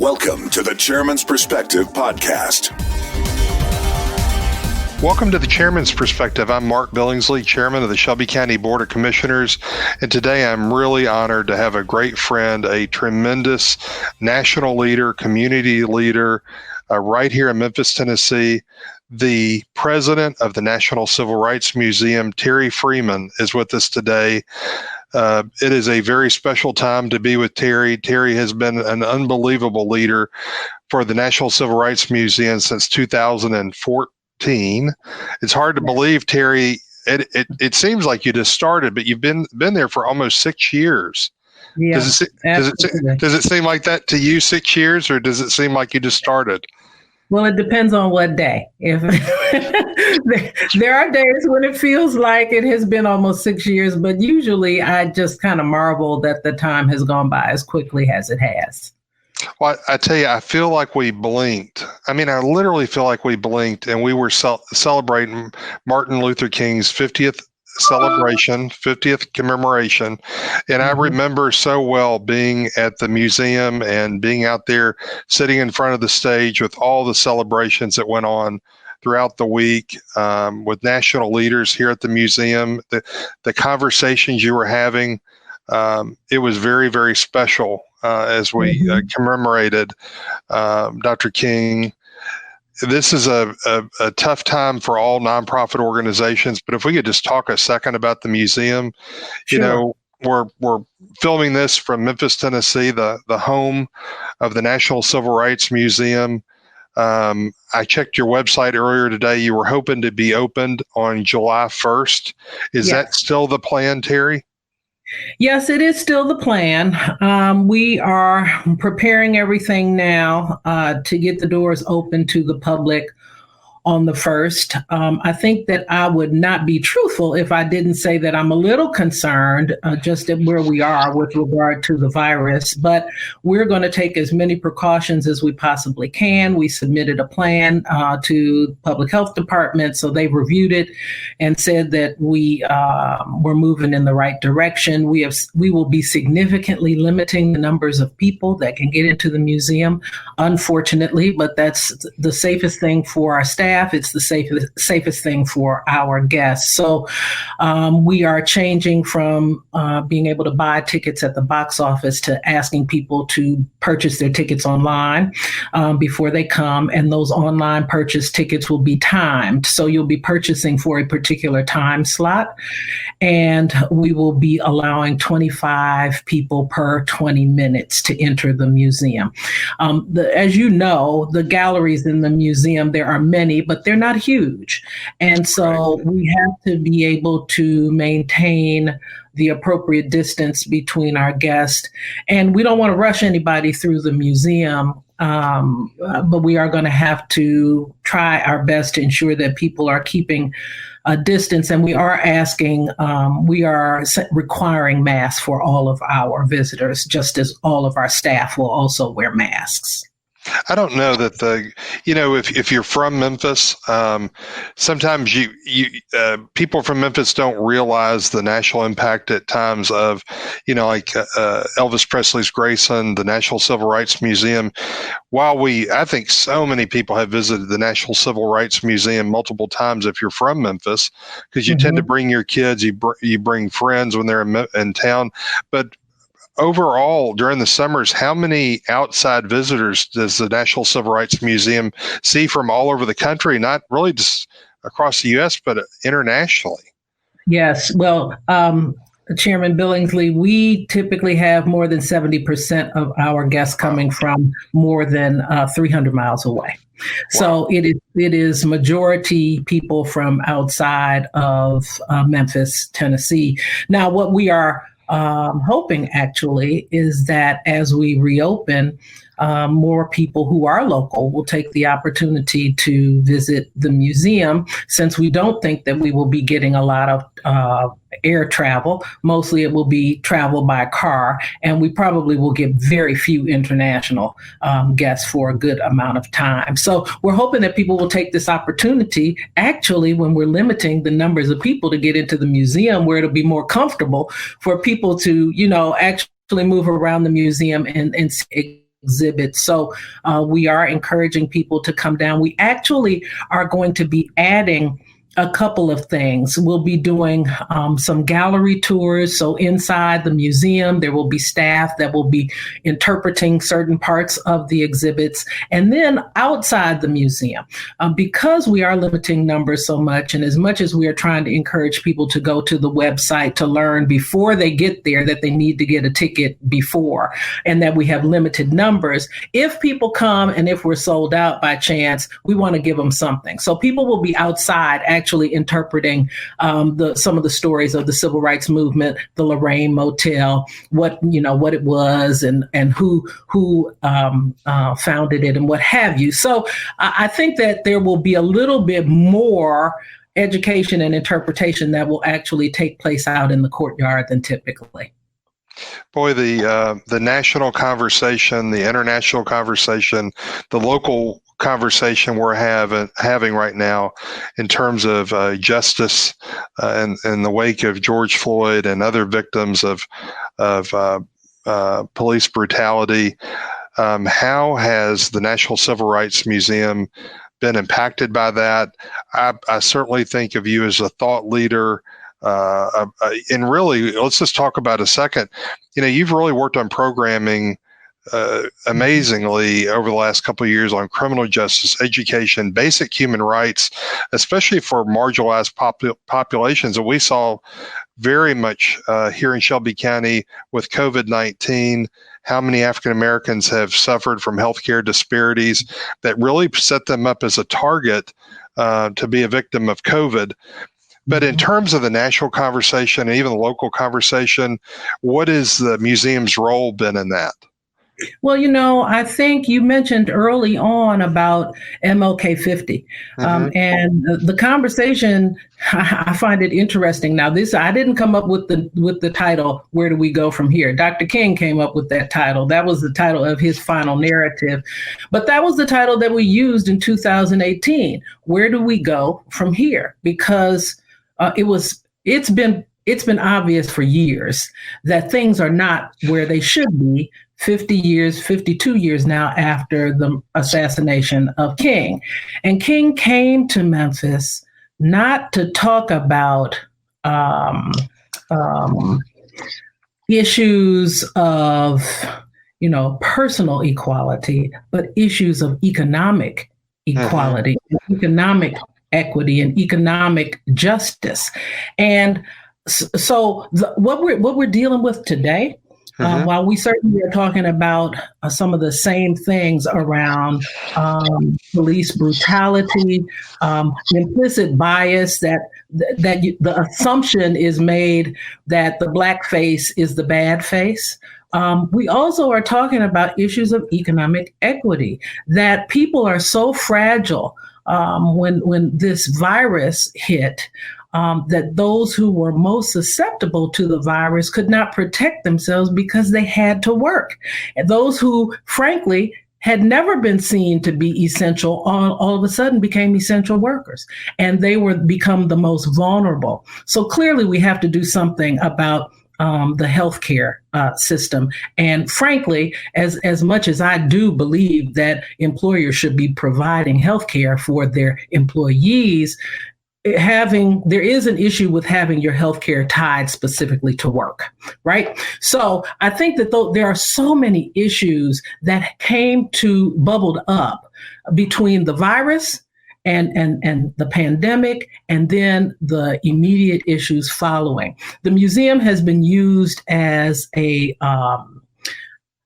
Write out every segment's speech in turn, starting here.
Welcome to the Chairman's Perspective podcast. Welcome to the Chairman's Perspective. I'm Mark Billingsley, Chairman of the Shelby County Board of Commissioners, and today I'm really honored to have a great friend, a tremendous national leader, community leader, right here in Memphis, Tennessee. The president of the National Civil Rights Museum, Terri Freeman, is with us today. It is a very special time to be with Terri. Terri has been an unbelievable leader for the National Civil Rights Museum since 2014. It's hard to believe, Terri. It seems like you just started, but you've been there for almost 6 years. Yeah, does it seem like that to you, 6 years, or does it seem like you just started? Well, it depends on what day. If there are days when it feels like it has been almost 6 years, but usually I just kind of marvel that the time has gone by as quickly as it has. Well, I tell you, I feel like we blinked. I mean, I literally feel like we blinked, and we were celebrating Martin Luther King's 50th celebration, 50th commemoration. And I remember so well being at the museum and being out there sitting in front of the stage with all the celebrations that went on throughout the week, with national leaders here at the museum, the conversations you were having. It was very, very special as we commemorated Dr. King. This is a tough time for all nonprofit organizations, but if we could just talk a second about the museum. Sure. You know, we're filming this from Memphis, Tennessee, the home of the National Civil Rights Museum. I checked your website earlier today. You were hoping to be opened on July 1st. Is that still the plan, Terri? Yes, it is still the plan. We are preparing everything now to get the doors open to the public on the 1st. I think that I would not be truthful if I didn't say that I'm a little concerned just at where we are with regard to the virus, but we're going to take as many precautions as we possibly can. We submitted a plan to the public health department, so they reviewed it and said that we're moving in the right direction. We will be significantly limiting the numbers of people that can get into the museum, unfortunately, but that's the safest thing for our staff. It's the safest thing for our guests. So we are changing from being able to buy tickets at the box office to asking people to purchase their tickets online before they come. And those online purchase tickets will be timed. So you'll be purchasing for a particular time slot. And we will be allowing 25 people per 20 minutes to enter the museum. As you know, the galleries in the museum, there are many, but they're not huge. And so we have to be able to maintain the appropriate distance between our guests. And we don't want to rush anybody through the museum, but we are going to have to try our best to ensure that people are keeping a distance. And we are requiring masks for all of our visitors, just as all of our staff will also wear masks. I don't know that if you're from Memphis, sometimes people from Memphis don't realize the national impact at times of, Elvis Presley's Graceland, the National Civil Rights Museum. While I think so many people have visited the National Civil Rights Museum multiple times if you're from Memphis, because you tend to bring your kids, you bring friends when they're in town, but overall, during the summers, how many outside visitors does the National Civil Rights Museum see from all over the country, not really just across the U.S., but internationally? Yes. Well, Chairman Billingsley, we typically have more than 70% of our guests coming from more than 300 miles away. Wow. So it is majority people from outside of Memphis, Tennessee. Now, what we are hoping actually is that as we reopen, more people who are local will take the opportunity to visit the museum, since we don't think that we will be getting a lot of air travel. Mostly it will be travel by car, and we probably will get very few international guests for a good amount of time. So we're hoping that people will take this opportunity, actually, when we're limiting the numbers of people to get into the museum, where it'll be more comfortable for people to, actually move around the museum and see exhibit. So we are encouraging people to come down. We actually are going to be adding a couple of things. We'll be doing some gallery tours. So inside the museum, there will be staff that will be interpreting certain parts of the exhibits. And then outside the museum, because we are limiting numbers so much, and as much as we are trying to encourage people to go to the website to learn before they get there that they need to get a ticket before, and that we have limited numbers, if people come and if we're sold out by chance, we want to give them something. So people will be outside actually interpreting some of the stories of the civil rights movement, the Lorraine Motel, what it was, and who founded it, and what have you. So I think that there will be a little bit more education and interpretation that will actually take place out in the courtyard than typically. Boy, the national conversation, the international conversation, the local conversation we're having right now in terms of justice in the wake of George Floyd and other victims of police brutality. How has the National Civil Rights Museum been impacted by that? I certainly think of you as a thought leader. And really, let's just talk about a second. You've really worked on programming amazingly over the last couple of years on criminal justice, education, basic human rights, especially for marginalized populations. And we saw very much here in Shelby County with COVID-19, how many African Americans have suffered from healthcare disparities that really set them up as a target to be a victim of COVID. But in terms of the national conversation and even the local conversation, what has the museum's role been in that? Well, I think you mentioned early on about MLK 50. And the conversation, I find it interesting. Now, I didn't come up with the title, Where Do We Go From Here? Dr. King came up with that title. That was the title of his final narrative. But that was the title that we used in 2018. Where do we go from here? Because it's been obvious for years that things are not where they should be 52 years now after the assassination of King. And King came to Memphis not to talk about issues of, personal equality, but issues of economic equality, economic equity, and economic justice. And so what we're dealing with today, while we certainly are talking about some of the same things around police brutality, implicit bias, that the assumption is made that the black face is the bad face. We also are talking about issues of economic equity, that people are so fragile when this virus hit, that those who were most susceptible to the virus could not protect themselves because they had to work. And those who, frankly, had never been seen to be essential, all of a sudden became essential workers, and they become the most vulnerable. So clearly we have to do something about the healthcare system. And frankly, as much as I do believe that employers should be providing healthcare for their employees, there is an issue with having your healthcare tied specifically to work, right? So I think that there are so many issues that bubbled up between the virus and the pandemic, and then the immediate issues following. The museum has been used as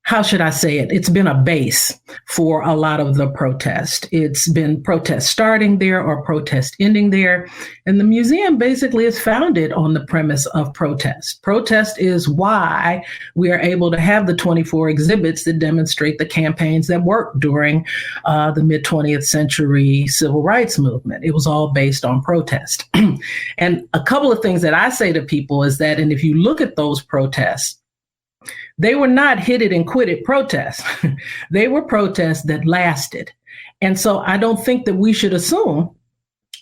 how should I say it? It's been a base for a lot of the protest. It's been protest starting there or protest ending there. And the museum basically is founded on the premise of protest. Protest is why we are able to have the 24 exhibits that demonstrate the campaigns that worked during the mid-20th century civil rights movement. It was all based on protest. And a couple of things that I say to people is that, and if you look at those protests, they were not hit it and quit it protests. They were protests that lasted. And so I don't think that we should assume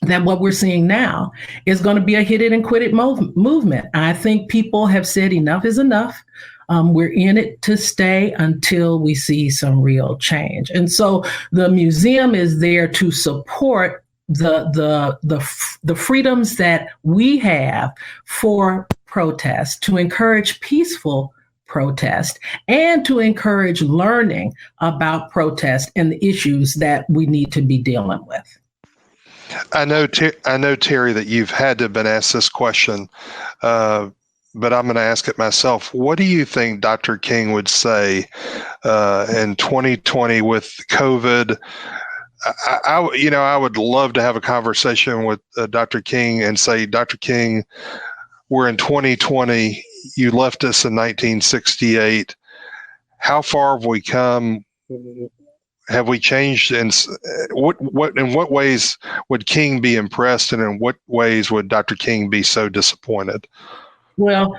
that what we're seeing now is going to be a hit it and quit it movement. I think people have said enough is enough. We're in it to stay until we see some real change. And so the museum is there to support the freedoms that we have for protest, to encourage peaceful protest, and to encourage learning about protest and the issues that we need to be dealing with. I know, Terry, that you've had to have been asked this question, but I'm going to ask it myself. What do you think Dr. King would say in 2020 with COVID? I would love to have a conversation with Dr. King and say, Dr. King, we're in 2020. You left us in 1968. How far have we come? Have we changed? And in what ways would King be impressed, and in what ways would Dr. King be so disappointed? Well,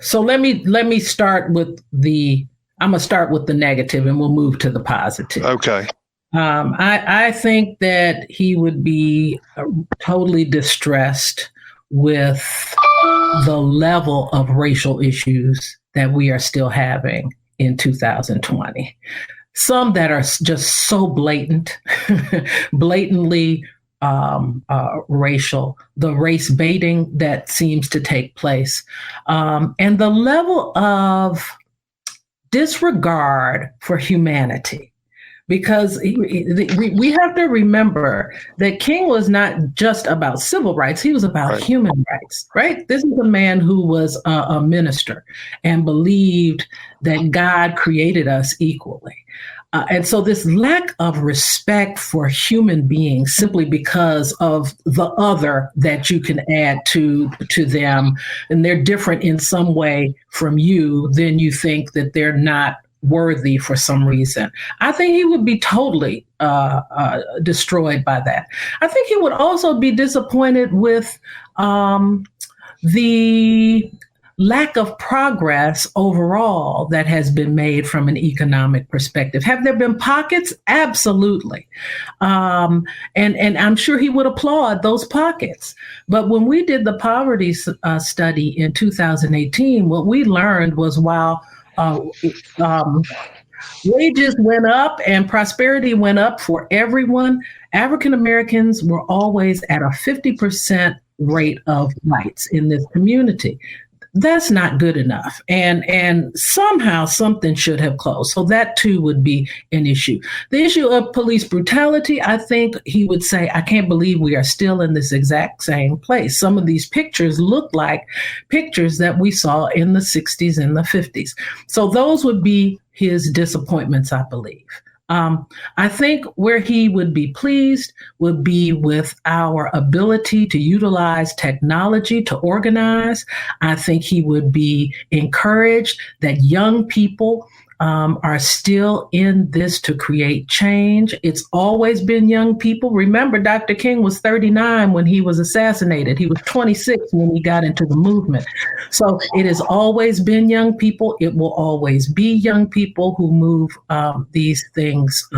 so let me start with I'm gonna start with the negative, and we'll move to the positive. Okay. I think that he would be totally distressed with the level of racial issues that we are still having in 2020. Some that are just so blatantly racial, the race baiting that seems to take place, and the level of disregard for humanity. Because we have to remember that King was not just about civil rights, he was about human rights, right? This is a man who was a minister and believed that God created us equally. And so this lack of respect for human beings simply because of the other that you can add to them, and they're different in some way from you, then you think that they're not worthy for some reason. I think he would be totally destroyed by that. I think he would also be disappointed with the lack of progress overall that has been made from an economic perspective. Have there been pockets? Absolutely. And I'm sure he would applaud those pockets. But when we did the poverty study in 2018, what we learned was while wages went up and prosperity went up for everyone, African Americans were always at a 50% rate of whites in this community. That's not good enough. And somehow something should have closed. So that too would be an issue. The issue of police brutality, I think he would say, I can't believe we are still in this exact same place. Some of these pictures look like pictures that we saw in the 60s and the 50s. So those would be his disappointments, I believe. I think where he would be pleased would be with our ability to utilize technology to organize. I think he would be encouraged that young people are still in this to create change. It's always been young people. Remember, Dr. King was 39 when he was assassinated. He was 26 when he got into the movement. So it has always been young people. It will always be young people who move these things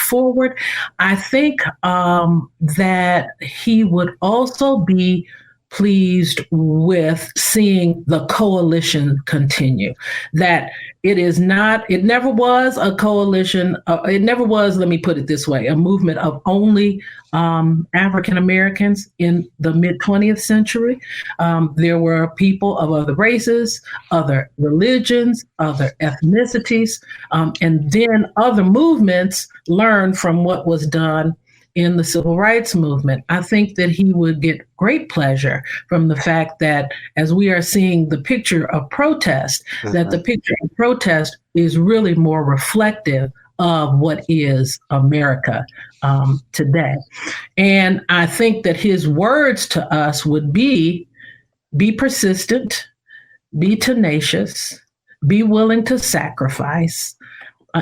forward. I think that he would also be pleased with seeing the coalition continue, that it never was a coalition. It never was, let me put it this way, a movement of only African Americans in the mid 20th century. There were people of other races, other religions, other ethnicities, and then other movements learned from what was done in the civil rights movement. I think that he would get great pleasure from the fact that as we are seeing the picture of protest, that the picture of protest is really more reflective of what is America today. And I think that his words to us would be persistent, be tenacious, be willing to sacrifice,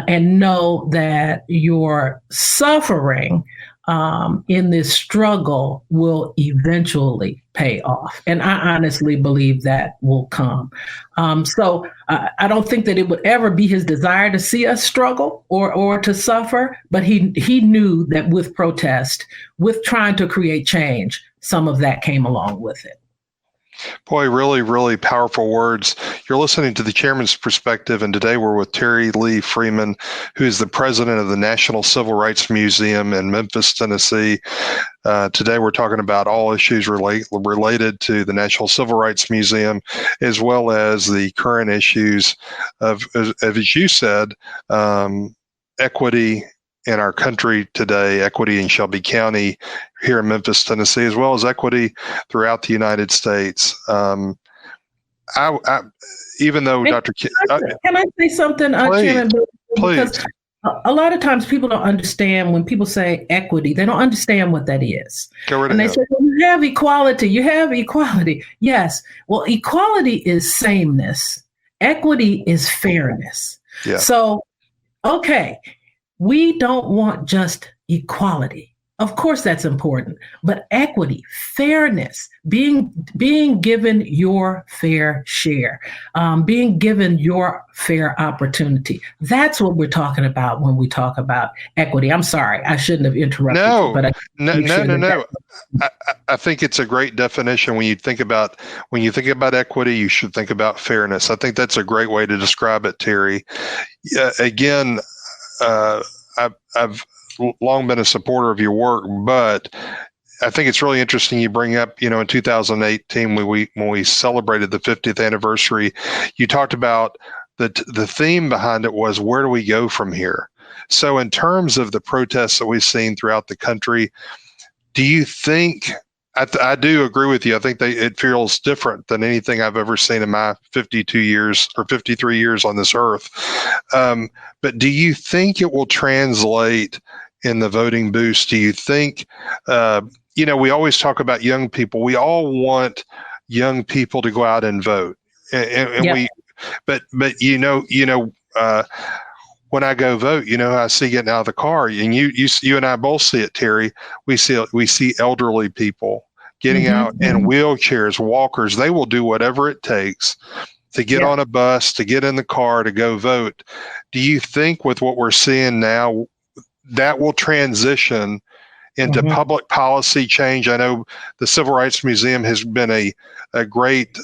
and know that your suffering in this struggle will eventually pay off. And I honestly believe that will come. So I don't think that it would ever be his desire to see us struggle or to suffer, but he knew that with protest, with trying to create change, some of that came along with it. Boy, really, really powerful words. You're listening to the Chairman's Perspective, and today we're with Terri Freeman, who is the president of the National Civil Rights Museum in Memphis, Tennessee. Today we're talking about all issues related to the National Civil Rights Museum, as well as the current issues of, as you said, equity in our country today, equity in Shelby County here in Memphis, Tennessee, as well as equity throughout the United States. Even though Dr. Can I say something, Chairman? Please. Because a lot of times people don't understand when people say equity, they don't understand what that is. And they say, well, you have equality. Yes. Well, equality is sameness. Equity is fairness. Yeah. So, okay. We don't want just equality. Of course, that's important, but equity, fairness, being given your fair share, being given your fair opportunity. That's what we're talking about when we talk about equity. I'm sorry, I shouldn't have interrupted you, but No. I think it's a great definition. When you think about equity, you should think about fairness. I think that's a great way to describe it, Terri. Again, I've long been a supporter of your work, but I think it's really interesting you bring up, in 2018 when we celebrated the 50th anniversary, you talked about the theme behind it was, where do we go from here? So in terms of the protests that we've seen throughout the country, do you think, I do agree with you. I think it feels different than anything I've ever seen in my 52 years or 53 years on this earth. But do you think it will translate in the voting boost? Do you think, we always talk about young people. We all want young people to go out and vote. And when I go vote, I see getting out of the car, and you and I both see it, Terri. We see elderly people getting out in wheelchairs, walkers. They will do whatever it takes to get on a bus, to get in the car, to go vote. Do you think with what we're seeing now, that will transition into public policy change? I know the Civil Rights Museum has been a great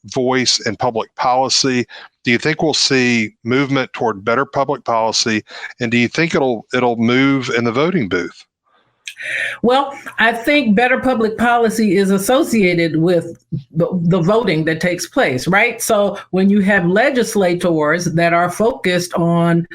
voice in public policy. Do you think we'll see movement toward better public policy? And do you think it'll move in the voting booth? Well, I think better public policy is associated with the voting that takes place, right? So when you have legislators that are focused on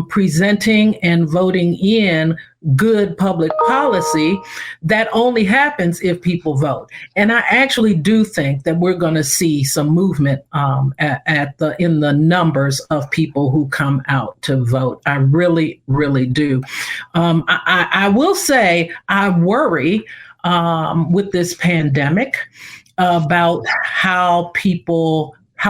presenting and voting in good public policy, that only happens if people vote. And I actually do think that we're going to see some movement in the numbers of people who come out to vote. I really, really do. I will say I worry with this pandemic about how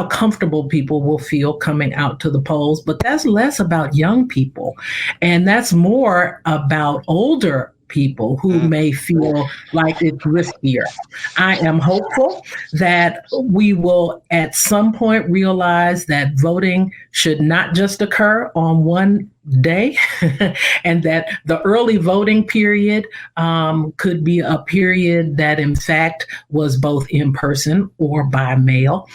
comfortable people will feel coming out to the polls, but that's less about young people. And that's more about older people who may feel like it's riskier. I am hopeful that we will at some point realize that voting should not just occur on one day and that the early voting period could be a period that in fact was both in person or by mail,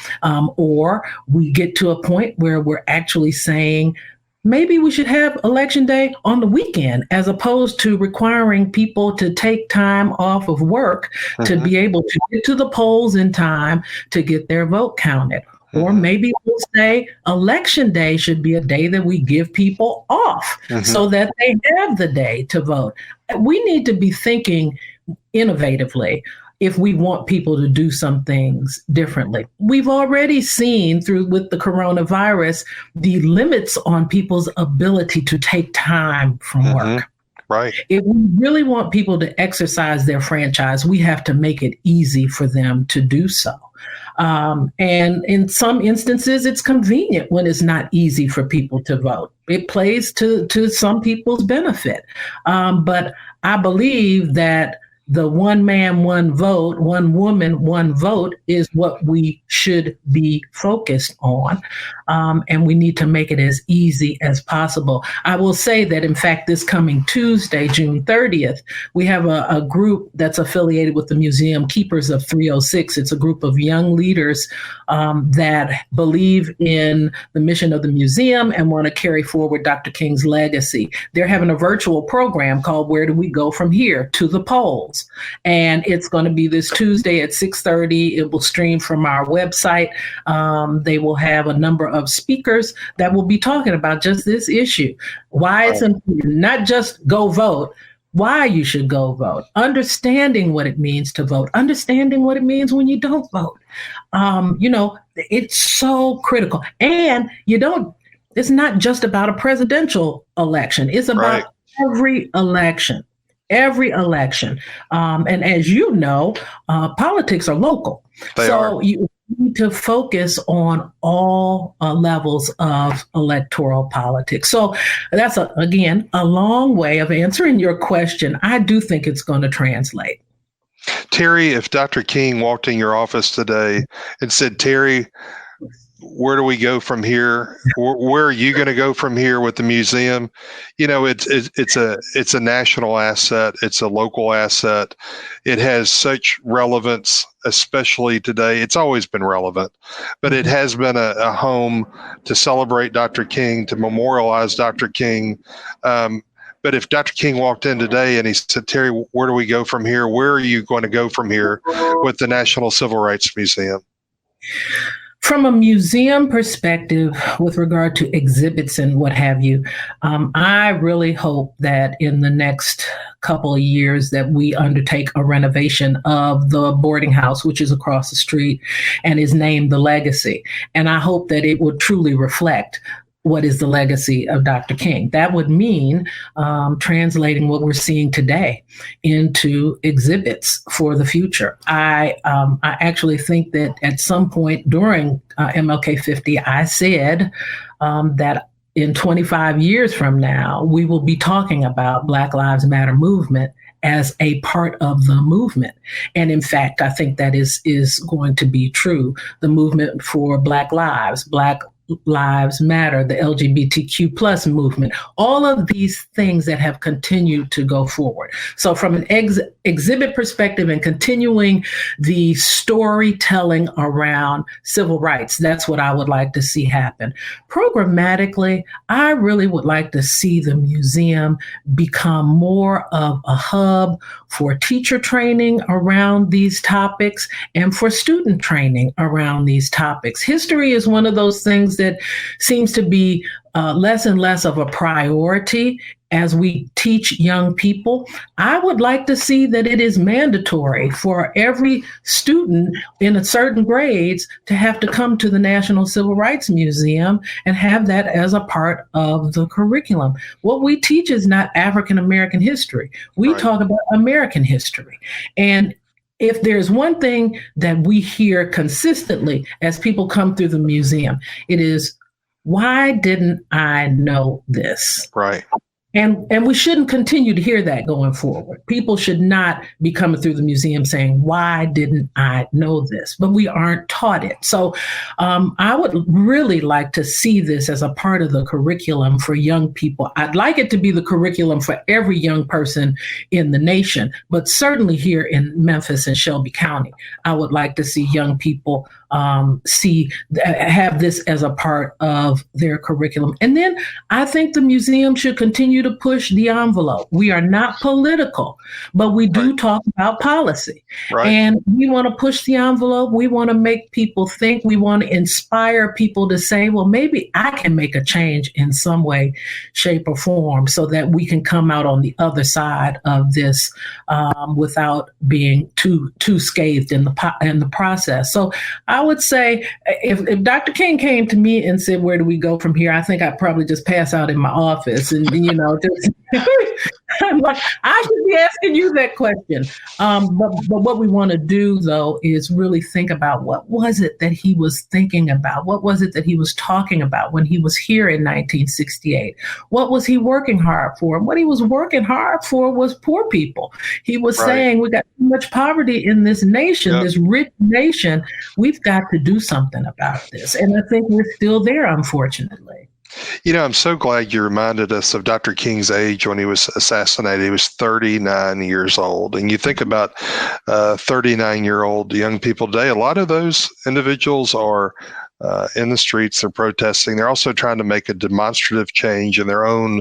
or we get to a point where we're actually saying maybe we should have election day on the weekend, as opposed to requiring people to take time off of work to be able to get to the polls in time to get their vote counted. Or maybe we'll say election day should be a day that we give people off so that they have the day to vote. We need to be thinking innovatively if we want people to do some things differently. We've already seen with the coronavirus, the limits on people's ability to take time from work. Right. If we really want people to exercise their franchise, we have to make it easy for them to do so. And in some instances, it's convenient when it's not easy for people to vote. It plays to some people's benefit. But I believe that the one man, one vote, one woman, one vote is what we should be focused on. And we need to make it as easy as possible. I will say that, in fact, this coming Tuesday, June 30th, we have a group that's affiliated with the Museum Keepers of 306. It's a group of young leaders that believe in the mission of the museum and want to carry forward Dr. King's legacy. They're having a virtual program called Where Do We Go From Here? To the Polls. And it's going to be this Tuesday at 6:30. It will stream from our website. They will have a number of speakers that will be talking about just this issue. Why it's important, not just go vote, why you should go vote, understanding what it means to vote, understanding what it means when you don't vote. It's so critical. And it's not just about a presidential election. It's about every election. Every election. And as you know, politics are local. So you need to focus on all levels of electoral politics. So that's, again, a long way of answering your question. I do think it's going to translate. Terri, if Dr. King walked in your office today and said, Terri, where do we go from here? Where are you going to go from here with the museum? It's a national asset. It's a local asset. It has such relevance, especially today. It's always been relevant, but it has been a home to celebrate Dr. King, to memorialize Dr. King. But if Dr. King walked in today and he said, Terri, where do we go from here? Where are you going to go from here with the National Civil Rights Museum? From a museum perspective, with regard to exhibits and what have you, I really hope that in the next couple of years that we undertake a renovation of the boarding house, which is across the street and is named The Legacy. And I hope that it will truly reflect what is the legacy of Dr. King. That would mean translating what we're seeing today into exhibits for the future. I actually think that at some point during MLK 50, I said that in 25 years from now, we will be talking about Black Lives Matter movement as a part of the movement. And in fact, I think that is going to be true. The movement for Black Lives Matter, the LGBTQ plus movement, all of these things that have continued to go forward. So from an exhibit perspective and continuing the storytelling around civil rights, that's what I would like to see happen. Programmatically, I really would like to see the museum become more of a hub for teacher training around these topics and for student training around these topics. History is one of those things that seems to be less and less of a priority as we teach young people. I would like to see that it is mandatory for every student in a certain grades to have to come to the National Civil Rights Museum and have that as a part of the curriculum. What we teach is not African American history. We talk about American history. And if there's one thing that we hear consistently as people come through the museum, it is, why didn't I know this? Right. And we shouldn't continue to hear that going forward. People should not be coming through the museum saying, why didn't I know this? But we aren't taught it. So I would really like to see this as a part of the curriculum for young people. I'd like it to be the curriculum for every young person in the nation, but certainly here in Memphis and Shelby County, I would like to see young people have this as a part of their curriculum. And then I think the museum should continue to push the envelope. We are not political, but we do talk about policy. Right. And we want to push the envelope. We want to make people think. We want to inspire people to say, well, maybe I can make a change in some way, shape, or form so that we can come out on the other side of this without being too scathed in the process. So I would say if Dr. King came to me and said, where do we go from here? I think I'd probably just pass out in my office and, just I'm like, I should be asking you that question. But what we want to do, though, is really think about what was it that he was thinking about? What was it that he was talking about when he was here in 1968? What was he working hard for? And what he was working hard for was poor people. He was saying, we got too much poverty in this nation, this rich nation. We've got to do something about this. And I think we're still there, unfortunately. I'm so glad you reminded us of Dr. King's age when he was assassinated. He was 39 years old. And you think about 39-year-old young people today, a lot of those individuals are in the streets. They're protesting. They're also trying to make a demonstrative change in their own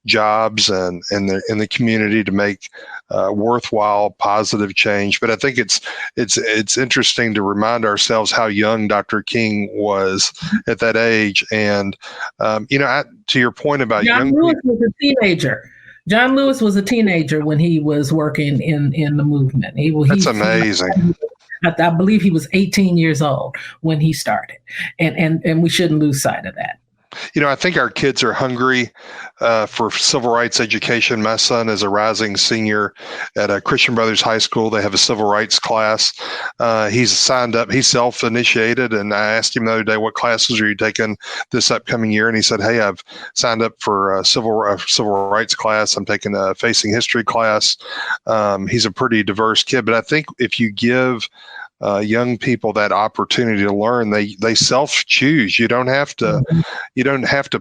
jobs and in the community to make worthwhile, positive change. But I think it's interesting to remind ourselves how young Dr. King was at that age. And to your point about John Lewis was a teenager. John Lewis was a teenager when he was working in the movement. That's amazing. I believe he was 18 years old when he started, and we shouldn't lose sight of that. I think our kids are hungry for civil rights education. My son is a rising senior at Christian Brothers High School. They have a civil rights class. He's signed up. He's self-initiated, and I asked him the other day, what classes are you taking this upcoming year? And he said, hey, I've signed up for a civil rights class. I'm taking a facing history class. He's a pretty diverse kid, but I think if you give young people that opportunity to learn, they self-choose. You don't have to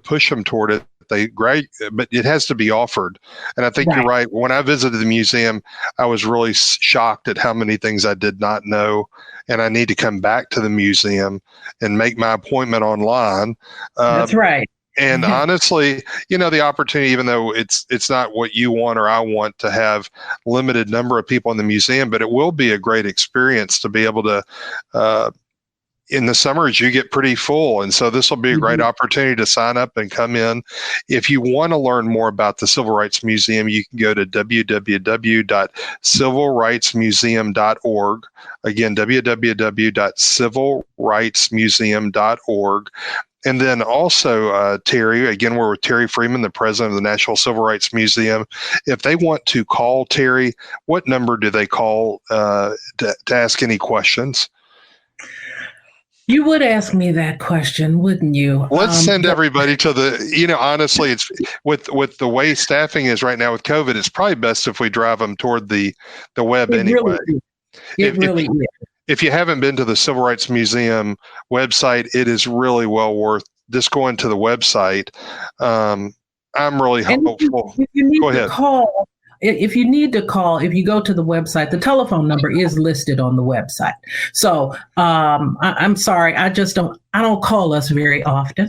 push them toward it. But it has to be offered. And I think you're right. When I visited the museum, I was really shocked at how many things I did not know. And I need to come back to the museum and make my appointment online. That's right. And honestly, the opportunity, even though it's not what you want or I want, to have limited number of people in the museum, but it will be a great experience to be able to, in the summers, you get pretty full. And so this will be a great opportunity to sign up and come in. If you want to learn more about the Civil Rights Museum, you can go to www.civilrightsmuseum.org. Again, www.civilrightsmuseum.org. And then also, Terry, again, we're with Terri Freeman, the president of the National Civil Rights Museum. If they want to call Terry, what number do they call to ask any questions? You would ask me that question, wouldn't you? Let's send everybody to the, honestly, it's with the way staffing is right now with COVID, it's probably best if we drive them toward the web anyway. It really is. If you haven't been to the Civil Rights Museum website, it is really well worth just going to the website. I'm really hopeful. If you need Go ahead. To call, if you need to call, if you go to the website, the telephone number is listed on the website. So I'm sorry, I don't call us very often.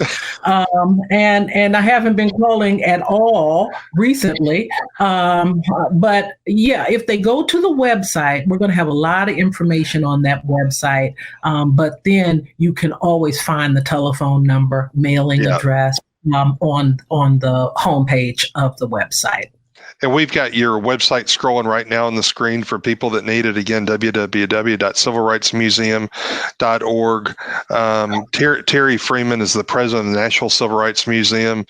And I haven't been calling at all recently. But yeah, if they go to the website, we're going to have a lot of information on that website. But then you can always find the telephone number, mailing address on the homepage of the website. And we've got your website scrolling right now on the screen for people that need it. Again, www.civilrightsmuseum.org. Terri Freeman is the president of the National Civil Rights Museum.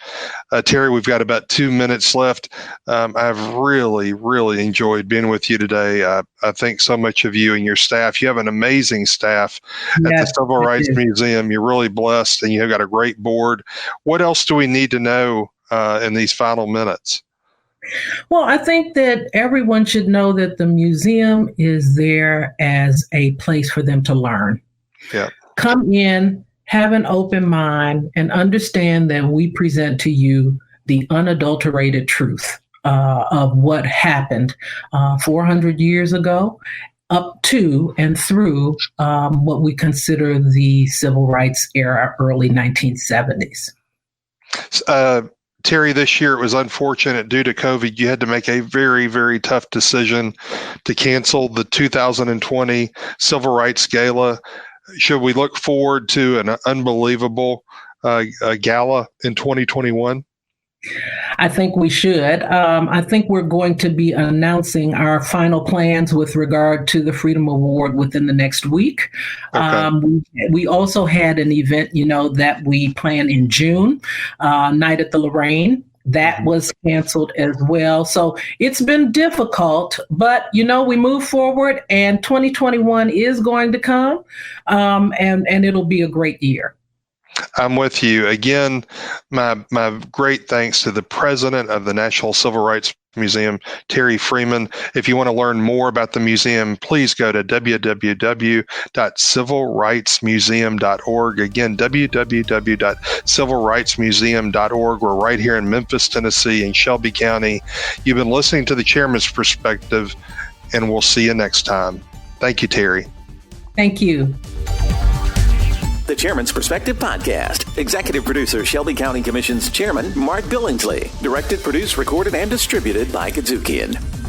Terri, we've got about 2 minutes left. I've really, really enjoyed being with you today. I think so much of you and your staff. You have an amazing staff at the Civil Rights Museum. You're really blessed, and you've got a great board. What else do we need to know in these final minutes? Well, I think that everyone should know that the museum is there as a place for them to learn. Yeah. Come in, have an open mind, and understand that we present to you the unadulterated truth of what happened 400 years ago up to and through what we consider the civil rights era, early 1970s. Terri, this year it was unfortunate due to COVID. You had to make a very, very tough decision to cancel the 2020 Civil Rights Gala. Should we look forward to an unbelievable gala in 2021? I think we should. I think we're going to be announcing our final plans with regard to the Freedom Award within the next week. Okay. We also had an event, that we planned in June, Night at the Lorraine, That was canceled as well. So it's been difficult, but we move forward, and 2021 is going to come, and it'll be a great year. I'm with you. Again, my great thanks to the president of the National Civil Rights Museum, Terri Freeman. If you want to learn more about the museum, please go to www.civilrightsmuseum.org. Again, www.civilrightsmuseum.org. We're right here in Memphis, Tennessee, in Shelby County. You've been listening to the Chairman's Perspective, and we'll see you next time. Thank you, Terri. Thank you. The Chairman's Perspective Podcast. Executive producer, Shelby County Commission's Chairman, Mark Billingsley. Directed, produced, recorded, and distributed by KUDZUKIAN.